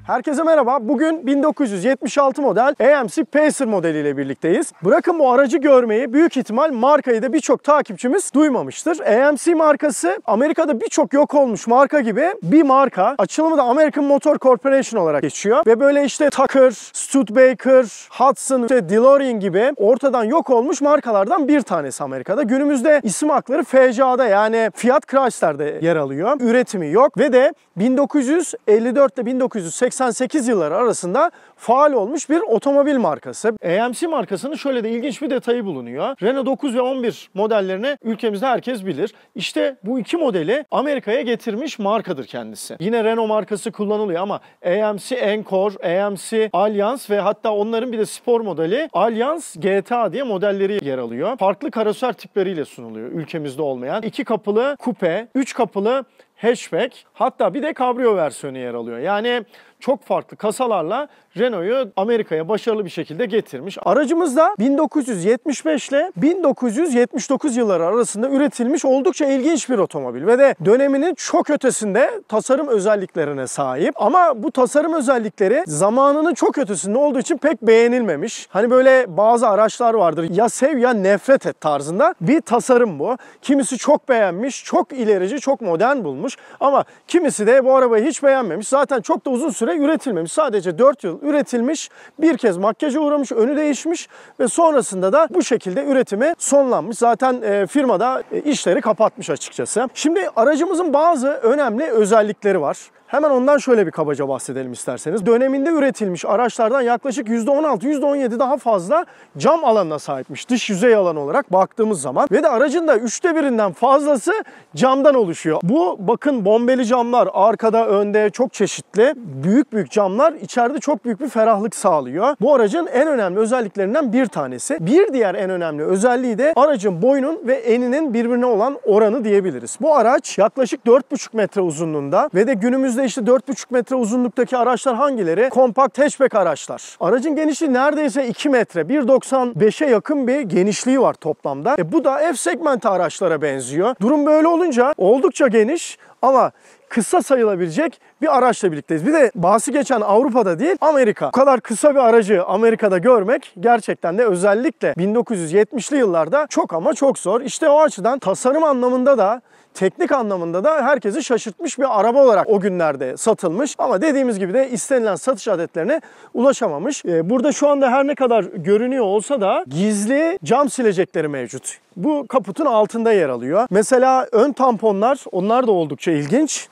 Herkese merhaba. Bugün 1976 model AMC Pacer modeliyle birlikteyiz. Bırakın bu aracı görmeyi, büyük ihtimal markayı da birçok takipçimiz duymamıştır. AMC markası Amerika'da birçok yok olmuş marka gibi bir marka. Açılımı da American Motor Corporation olarak geçiyor. Ve böyle işte Tucker, Studebaker, Hudson, DeLorean gibi ortadan yok olmuş markalardan bir tanesi Amerika'da. Günümüzde isim hakları FCA'da yani Fiat Chrysler'de yer alıyor. Üretimi yok ve de 1954 ile 1988 yılları arasında faal olmuş bir otomobil markası. AMC markasının şöyle de ilginç bir detayı bulunuyor. Renault 9 ve 11 modellerini ülkemizde herkes bilir. İşte bu iki modeli Amerika'ya getirmiş markadır kendisi. Yine Renault markası kullanılıyor ama AMC Encore, AMC Alliance ve hatta onların bir de spor modeli Alliance GTA diye modelleri yer alıyor. Farklı karoser tipleriyle sunuluyor ülkemizde olmayan. 2 kapılı kupe, 3 kapılı hatchback, hatta bir de kabrio versiyonu yer alıyor. Yani çok farklı kasalarla Renault'u Amerika'ya başarılı bir şekilde getirmiş. Aracımız da 1975 ile 1979 yılları arasında üretilmiş oldukça ilginç bir otomobil ve de döneminin çok ötesinde tasarım özelliklerine sahip. Ama bu tasarım özellikleri zamanının çok ötesinde olduğu için pek beğenilmemiş. Hani böyle bazı araçlar vardır, ya sev ya nefret et tarzında bir tasarım bu. Kimisi çok beğenmiş, çok ilerici, çok modern bulmuş ama kimisi de bu arabayı hiç beğenmemiş. Zaten çok da uzun süre üretilmemiş. Sadece 4 yıl üretilmiş, bir kez makyaja uğramış, önü değişmiş ve sonrasında da bu şekilde üretimi sonlanmış. Zaten firmada işleri kapatmış açıkçası. Şimdi aracımızın bazı önemli özellikleri var. Hemen ondan şöyle bir kabaca bahsedelim isterseniz. Döneminde üretilmiş araçlardan yaklaşık %16-17 daha fazla cam alanına sahipmiş. Dış yüzey alanı olarak baktığımız zaman. Ve de aracın da 1/3'ünden fazlası camdan oluşuyor. Bu bakın bombeli camlar arkada, önde çok çeşitli. Büyük camlar içeride çok büyük bir ferahlık sağlıyor. Bu aracın en önemli özelliklerinden bir tanesi. Bir diğer en önemli özelliği de aracın boyunun ve eninin birbirine olan oranı diyebiliriz. Bu araç yaklaşık 4,5 metre uzunluğunda ve de günümüzde işte 4,5 metre uzunluktaki araçlar hangileri? Kompakt hatchback araçlar. Aracın genişliği neredeyse 2 metre. 1,95'e yakın bir genişliği var toplamda. Bu da F segmenti araçlara benziyor. Durum böyle olunca oldukça geniş ama kısa sayılabilecek bir araçla birlikteyiz. Bir de bahsi geçen Avrupa'da değil, Amerika. Bu kadar kısa bir aracı Amerika'da görmek gerçekten de özellikle 1970'li yıllarda çok ama çok zor. İşte o açıdan tasarım anlamında da teknik anlamında da herkesi şaşırtmış bir araba olarak o günlerde satılmış. Ama dediğimiz gibi de istenilen satış adetlerine ulaşamamış. Burada şu anda her ne kadar görünüyor olsa da gizli cam silecekleri mevcut. Bu kaputun altında yer alıyor. Mesela ön tamponlar, onlar da oldukça ilginç.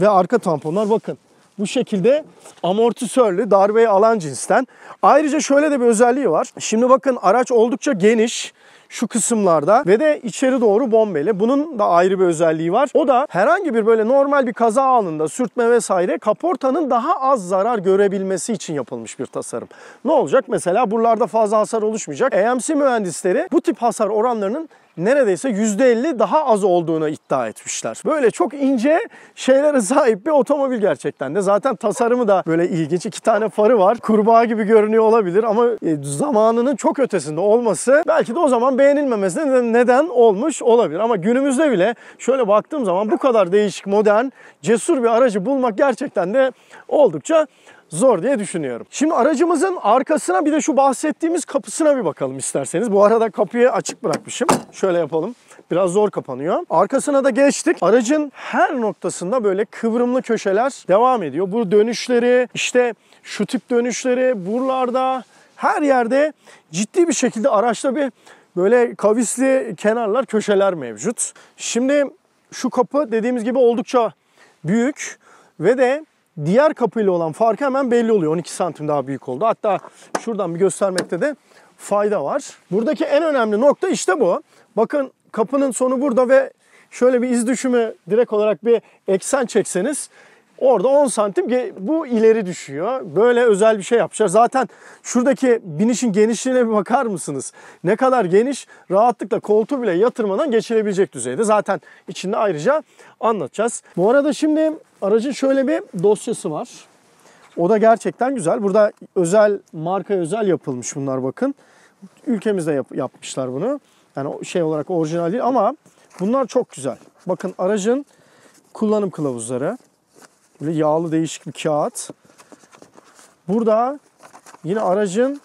Ve arka tamponlar bakın bu şekilde amortisörlü, darbeyi alan cinsten. Ayrıca şöyle de bir özelliği var. Şimdi bakın araç oldukça geniş şu kısımlarda ve de içeri doğru bombeli. Bunun da ayrı bir özelliği var. O da herhangi bir böyle normal bir kaza anında sürtme vesaire kaportanın daha az zarar görebilmesi için yapılmış bir tasarım. Ne olacak? Mesela buralarda fazla hasar oluşmayacak. AMC mühendisleri bu tip hasar oranlarının neredeyse %50 daha az olduğunu iddia etmişler. Böyle çok ince şeylere sahip bir otomobil gerçekten de. Zaten tasarımı da böyle ilginç. 2 tane farı var. Kurbağa gibi görünüyor olabilir ama zamanının çok ötesinde olması belki de o zaman beğenilmemesine neden olmuş olabilir. Ama günümüzde bile şöyle baktığım zaman bu kadar değişik, modern, cesur bir aracı bulmak gerçekten de oldukça zor diye düşünüyorum. Şimdi aracımızın arkasına bir de şu bahsettiğimiz kapısına bir bakalım isterseniz. Bu arada kapıyı açık bırakmışım. Şöyle yapalım. Biraz zor kapanıyor. Arkasına da geçtik. Aracın her noktasında böyle kıvrımlı köşeler devam ediyor. Bu dönüşleri, işte şu tip dönüşleri buralarda, her yerde ciddi bir şekilde araçta bir böyle kavisli kenarlar, köşeler mevcut. Şimdi şu kapı dediğimiz gibi oldukça büyük ve de diğer kapıyla olan farkı hemen belli oluyor. 12 santim daha büyük oldu. Hatta şuradan bir göstermekte de fayda var. Buradaki en önemli nokta işte bu. Bakın kapının sonu burada ve şöyle bir iz düşümü direkt olarak bir eksen çekseniz orada 10 santim bu ileri düşüyor. Böyle özel bir şey yapmışlar. Zaten şuradaki binişin genişliğine bir bakar mısınız? Ne kadar geniş, rahatlıkla koltuğu bile yatırmadan geçilebilecek düzeyde. Zaten içinde ayrıca anlatacağız. Bu arada şimdi aracın şöyle bir dosyası var. O da gerçekten güzel. Burada özel, markaya özel yapılmış bunlar bakın. Ülkemizde yapmışlar bunu. Yani şey olarak orijinal değil ama bunlar çok güzel. Bakın aracın kullanım kılavuzları. Böyle yağlı değişik bir kağıt. Burada yine aracın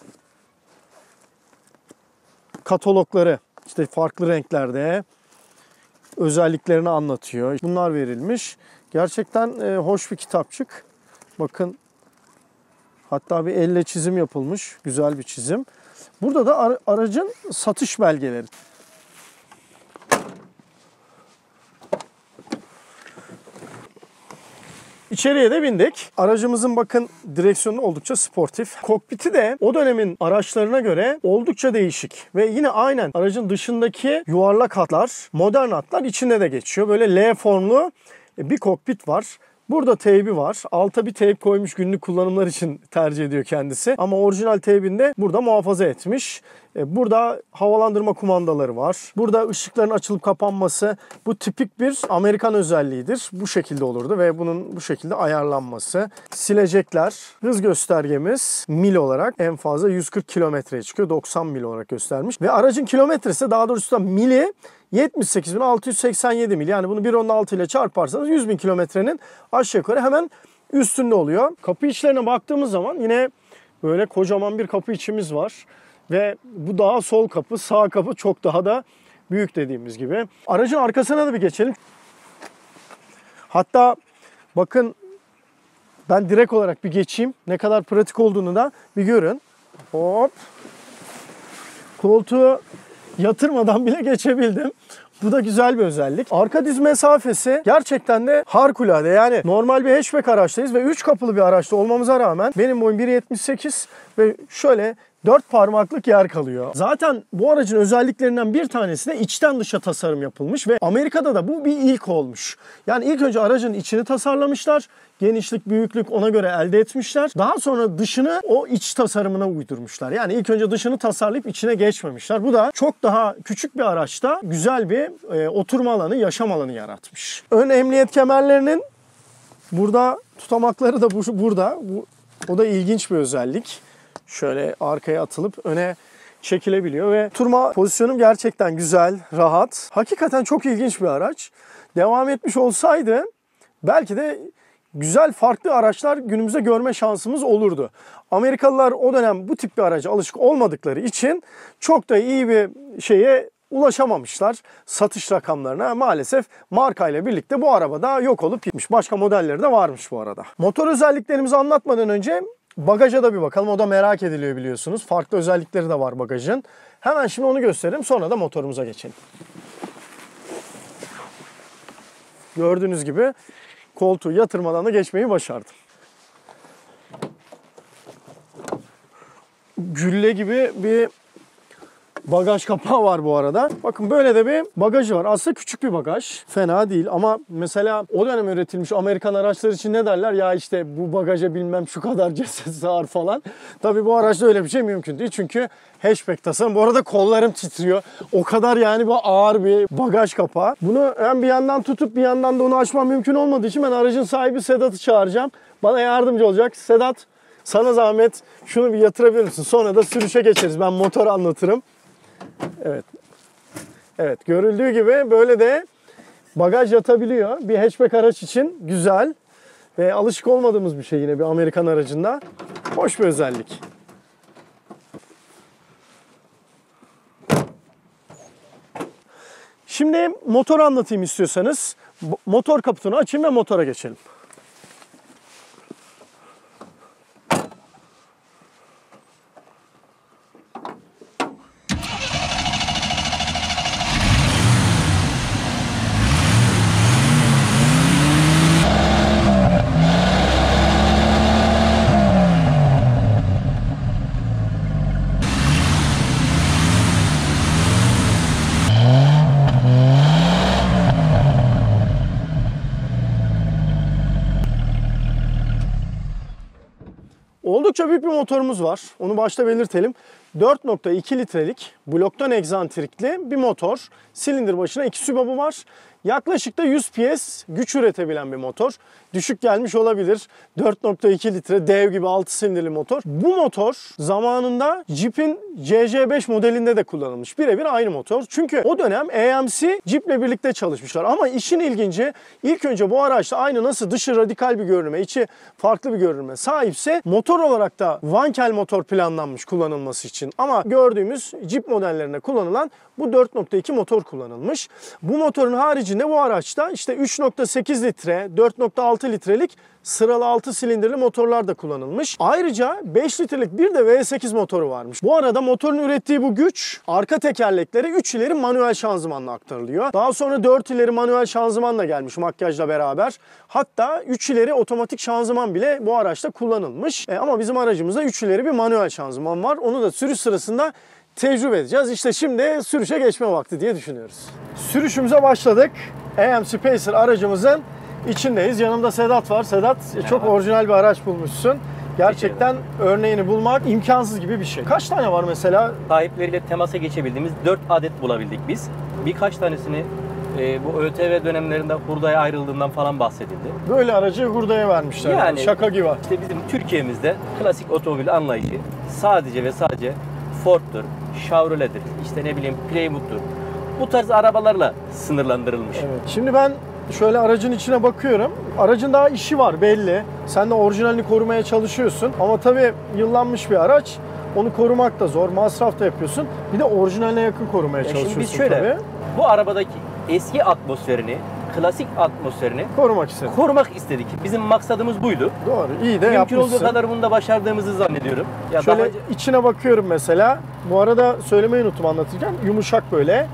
katalogları, işte farklı renklerde özelliklerini anlatıyor. Bunlar verilmiş. Gerçekten hoş bir kitapçık. Bakın, hatta bir elle çizim yapılmış. Güzel bir çizim. Burada da aracın satış belgeleri. İçeriye de bindik. Aracımızın bakın direksiyonu oldukça sportif. Kokpiti de o dönemin araçlarına göre oldukça değişik. Ve yine aynen aracın dışındaki yuvarlak hatlar, modern hatlar içinde de geçiyor. Böyle L formlu bir kokpit var. Burada teybi var. Alta bir teyp koymuş, günlük kullanımlar için tercih ediyor kendisi. Ama orijinal teybini de burada muhafaza etmiş. Burada havalandırma kumandaları var. Burada ışıkların açılıp kapanması. Bu tipik bir Amerikan özelliğidir. Bu şekilde olurdu ve bunun bu şekilde ayarlanması. Silecekler. Hız göstergemiz mil olarak en fazla 140 kilometreye çıkıyor. 90 mil olarak göstermiş. Ve aracın kilometresi, daha doğrusu da mili 78.687 mil. Yani bunu 1.16 ile çarparsanız 100.000 kilometrenin aşağı yukarı hemen üstünde oluyor. Kapı içlerine baktığımız zaman yine böyle kocaman bir kapı içimiz var. Ve bu daha sol kapı, sağ kapı çok daha da büyük dediğimiz gibi. Aracın arkasına da bir geçelim. Hatta bakın, ben direkt olarak bir geçeyim. Ne kadar pratik olduğunu da bir görün. Hop. Koltuğu yatırmadan bile geçebildim. Bu da güzel bir özellik. Arka diz mesafesi gerçekten de harikulade. Yani normal bir hatchback araçtayız ve 3 kapılı bir araçta olmamıza rağmen benim boyum 1.78 ve şöyle 4 parmaklık yer kalıyor. Zaten bu aracın özelliklerinden bir tanesi de içten dışa tasarım yapılmış ve Amerika'da da bu bir ilk olmuş. Yani ilk önce aracın içini tasarlamışlar. Genişlik, büyüklük ona göre elde etmişler. Daha sonra dışını o iç tasarımına uydurmuşlar. Yani ilk önce dışını tasarlayıp içine geçmemişler. Bu da çok daha küçük bir araçta güzel bir oturma alanı, yaşam alanı yaratmış. Ön emniyet kemerlerinin burada tutamakları da burada. O da ilginç bir özellik. Şöyle arkaya atılıp öne çekilebiliyor ve oturma pozisyonum gerçekten güzel, rahat. Hakikaten çok ilginç bir araç. Devam etmiş olsaydı belki de güzel farklı araçlar günümüzde görme şansımız olurdu. Amerikalılar o dönem bu tip bir araca alışık olmadıkları için çok da iyi bir şeye ulaşamamışlar. Satış rakamlarına maalesef markayla birlikte bu araba da yok olup gitmiş. Başka modelleri de varmış bu arada. Motor özelliklerimizi anlatmadan önce bagaja da bir bakalım. O da merak ediliyor biliyorsunuz. Farklı özellikleri de var bagajın. Hemen şimdi onu göstereyim. Sonra da motorumuza geçelim. Gördüğünüz gibi koltuğu yatırmadan da geçmeyi başardım. Gülle gibi bir bagaj kapağı var bu arada. Bakın böyle de bir bagajı var. Aslında küçük bir bagaj. Fena değil ama mesela o dönem üretilmiş Amerikan araçlar için ne derler? Ya işte bu bagaja bilmem şu kadar ceset sığar falan. Tabii bu araçta öyle bir şey mümkün değil. Çünkü hatchback tasarım. Bu arada kollarım titriyor. O kadar yani bu ağır bir bagaj kapağı. Bunu hem bir yandan tutup bir yandan da onu açmam mümkün olmadığı için ben aracın sahibi Sedat'ı çağıracağım. Bana yardımcı olacak. Sedat, sana zahmet şunu bir yatırabilir misin? Sonra da sürüşe geçeriz. Ben motor anlatırım. Evet. Evet, görüldüğü gibi böyle de bagaj yatabiliyor. Bir hatchback araç için güzel ve alışık olmadığımız bir şey yine bir Amerikan aracında. Hoş bir özellik. Şimdi motor anlatayım istiyorsanız. Motor kaputunu açayım ve motora geçelim. Oldukça büyük bir motorumuz var. Onu başta belirtelim. 4.2 litrelik bloktan egzantrikli bir motor. Silindir başına 2 sübabı var. Yaklaşık da 100 PS güç üretebilen bir motor. Düşük gelmiş olabilir. 4.2 litre dev gibi 6 silindirli motor. Bu motor zamanında Jeep'in CC5 modelinde de kullanılmış. Birebir aynı motor. Çünkü o dönem AMC Jeep'le birlikte çalışmışlar. Ama işin ilginci, ilk önce bu araçta aynı nasıl dışı radikal bir görünüme, içi farklı bir görünüme sahipse motor olarak da Wankel motor planlanmış kullanılması için. Ama gördüğümüz Jeep modellerinde kullanılan bu 4.2 motor kullanılmış. Bu motorun haricinde bu araçta işte 3.8 litre, 4.6 litrelik sıralı 6 silindirli motorlar da kullanılmış. Ayrıca 5 litrelik bir de V8 motoru varmış. Bu arada motorun ürettiği bu güç arka tekerlekleri 3 ileri manuel şanzımanla aktarılıyor. Daha sonra 4 ileri manuel şanzımanla gelmiş makyajla beraber. Hatta 3 ileri otomatik şanzıman bile bu araçta kullanılmış. Ama bizim aracımızda 3 ileri bir manuel şanzıman var. Onu da sürüş sırasında tecrübe edeceğiz. İşte şimdi sürüşe geçme vakti diye düşünüyoruz. Sürüşümüze başladık. AMC Pacer aracımızın içindeyiz. Yanımda Sedat var. Sedat, çok orijinal bir araç bulmuşsun. Gerçekten örneğini bulmak imkansız gibi bir şey. Kaç tane var mesela? Sahipleriyle temasa geçebildiğimiz 4 adet bulabildik biz. Birkaç tanesini bu ÖTV dönemlerinde hurdaya ayrıldığından falan bahsedildi. Böyle aracı hurdaya vermişler. Yani şaka gibi. İşte bizim Türkiye'mizde klasik otomobil anlayışı sadece ve sadece Ford'dur, Chevrolet'dir, işte ne bileyim Plymouth'tur. Bu tarz arabalarla sınırlandırılmış. Evet. Şimdi ben şöyle aracın içine bakıyorum. Aracın daha işi var belli. Sen de orijinalini korumaya çalışıyorsun. Ama tabii yıllanmış bir araç. Onu korumak da zor. Masraf da yapıyorsun. Bir de orijinaline yakın korumaya çalışıyorsun. Şimdi biz şöyle, tabii. Bu arabadaki eski atmosferini, klasik atmosferini korumak istedik. Bizim maksadımız buydu. Doğru, iyi de Mümkün yapmışsın. olduğu kadar bunu da başardığımızı zannediyorum. Ya şöyle içine bakıyorum mesela. Bu arada söylemeyi unuttum anlatırken. Yumuşak böyle.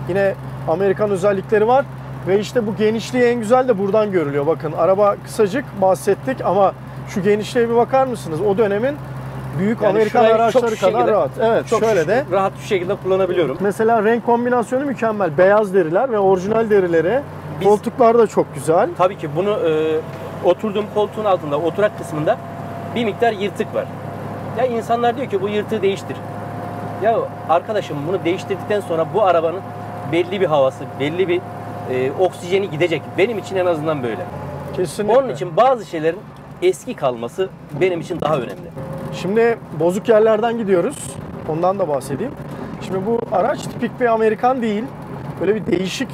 Yine Amerikan özellikleri var. Ve işte bu genişliği en güzel de buradan görülüyor. Bakın araba kısacık bahsettik ama şu genişliğe bir bakar mısınız? O dönemin büyük yani Amerikan araçları kadar rahat. Evet, çok şöyle de rahat bir şekilde kullanabiliyorum. Mesela renk kombinasyonu mükemmel. Beyaz deriler ve orijinal derileri. Koltuklar da çok güzel. Tabii ki bunu oturduğum koltuğun altında, oturak kısmında bir miktar yırtık var. Ya insanlar diyor ki bu yırtığı değiştir. Ya arkadaşım bunu değiştirdikten sonra bu arabanın belli bir havası, belli bir oksijeni gidecek. Benim için en azından böyle. Kesinlikle. Onun için bazı şeylerin eski kalması benim için daha önemli. Şimdi bozuk yerlerden gidiyoruz. Ondan da bahsedeyim. Şimdi bu araç tipik bir Amerikan değil. Böyle bir değişik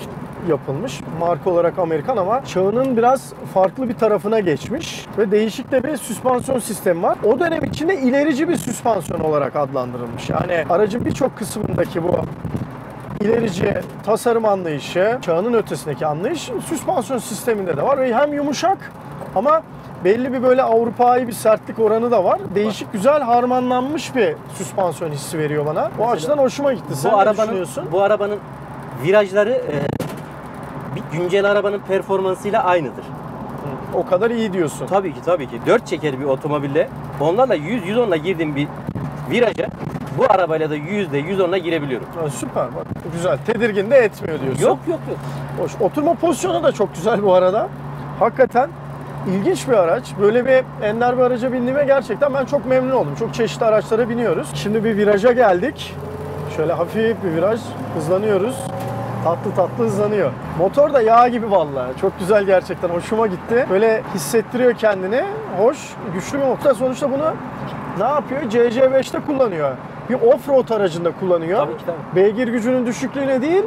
yapılmış. Marka olarak Amerikan ama çağının biraz farklı bir tarafına geçmiş. Ve değişik de bir süspansiyon sistemi var. O dönem içinde ilerici bir süspansiyon olarak adlandırılmış. Yani aracın birçok kısmındaki bu ilerici tasarım anlayışı, çağının ötesindeki anlayış süspansiyon sisteminde de var. Ve hem yumuşak ama belli bir böyle Avrupa'yı bir sertlik oranı da var. Değişik, güzel harmanlanmış bir süspansiyon hissi veriyor bana. O açıdan hoşuma gitti. Sen ne düşünüyorsun? Bu arabanın virajları bir güncel arabanın performansıyla aynıdır. O kadar iyi diyorsun. Tabii ki, tabii ki. 4 çeker bir otomobille onlarla 100-110'la girdiğim bir viraja bu arabayla da 100'de 110'la girebiliyorum. Ha, süper bak. Güzel. Tedirgin de etmiyor diyorsun. Yok. Hoş. Oturma pozisyonu da çok güzel bu arada. Hakikaten ilginç bir araç. Böyle bir ender bir araca bindiğime gerçekten ben çok memnun oldum. Çok çeşitli araçlara biniyoruz. Şimdi bir viraja geldik. Şöyle hafif bir viraj. Hızlanıyoruz. Tatlı tatlı hızlanıyor. Motor da yağ gibi vallahi. Çok güzel gerçekten. Hoşuma gitti. Böyle hissettiriyor kendini. Hoş. Güçlü bir motor. Sonuçta bunu ne yapıyor? CC5'te kullanıyor. Bir off-road aracında kullanıyor. Tabii ki, tabii. Beygir gücünün düşüklüğüne değil,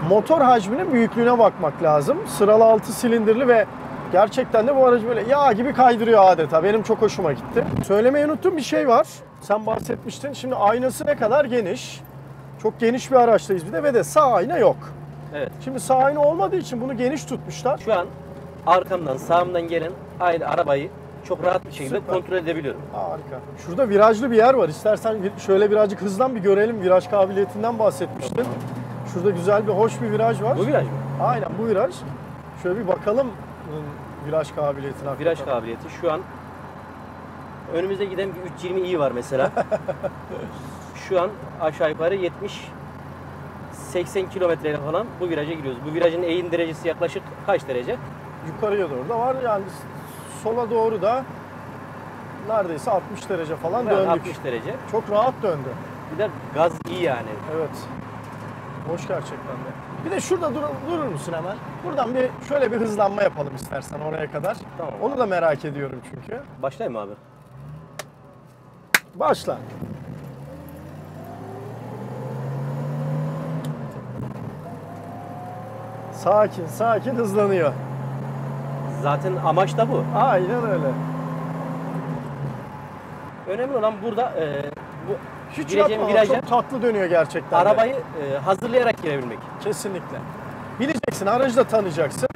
motor hacminin büyüklüğüne bakmak lazım. Sıralı 6 silindirli ve gerçekten de bu aracı böyle yağ gibi kaydırıyor adeta. Benim çok hoşuma gitti. Söylemeyi unuttuğum bir şey var. Sen bahsetmiştin. Şimdi aynası ne kadar geniş. Çok geniş bir araçtayız bir de ve de sağ ayna yok. Evet. Şimdi sağ ayna olmadığı için bunu geniş tutmuşlar. Şu an arkamdan, sağımdan gelen aynı arabayı çok rahat bir şekilde kontrol edebiliyorum. Harika. Şurada virajlı bir yer var. İstersen şöyle birazcık hızlan bir görelim. Viraj kabiliyetinden bahsetmiştin. Şurada güzel bir hoş bir viraj var. Bu viraj mı? Aynen bu viraj. Şöyle bir bakalım viraj kabiliyetine. Viraj kabiliyeti şu an önümüzde giden bir 320i var mesela. Şu an aşağı yukarı 70-80 kilometreyle falan bu viraja giriyoruz. Bu virajın eğim derecesi yaklaşık kaç derece? Yukarıya doğru da var yani sola doğru da neredeyse 60 derece falan yani döndük. 60 derece. Çok rahat döndü. Bir de gaz iyi yani. Evet. Hoş gerçekten de. Bir de şurada durur musun hemen? Buradan şöyle bir hızlanma yapalım istersen oraya kadar. Tamam. Onu da merak ediyorum çünkü. Başlayayım mı abi? Başla. Sakin sakin hızlanıyor. Zaten amaç da bu. Aynen öyle. Önemli olan burada bu Hiç gireceğim yapma, viraja çok tatlı dönüyor gerçekten. de. arabayı hazırlayarak girebilmek. Kesinlikle. Bileceksin, aracı da tanıyacaksın.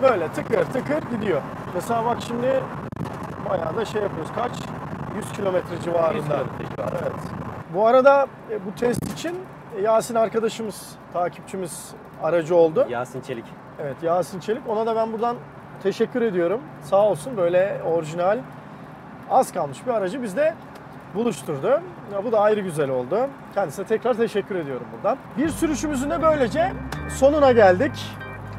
Böyle tıkır tıkır gidiyor. Mesela bak şimdi bayağı da şey yapıyoruz. Kaç? 100 kilometre 100 civarında. kilometre civarında. Evet. Bu arada bu test için Yasin arkadaşımız, takipçimiz aracı oldu. Yasin Çelik. Evet, Yasin Çelik. Ona da ben buradan teşekkür ediyorum. Sağ olsun, böyle orijinal, az kalmış bir aracı bizde buluşturdu. Ya bu da ayrı güzel oldu. Kendisine tekrar teşekkür ediyorum buradan. Bir sürüşümüzün de böylece sonuna geldik.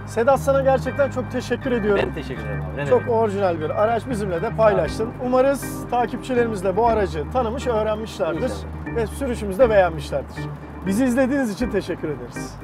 Sedat, sana gerçekten çok teşekkür ediyorum. Ben teşekkür ederim abi. Ne Çok demek? orijinal bir araç bizimle de paylaştın. Umarız takipçilerimiz de bu aracı tanımış, öğrenmişlerdir İnşallah. ve sürüşümüzü de beğenmişlerdir. Bizi izlediğiniz için teşekkür ederiz.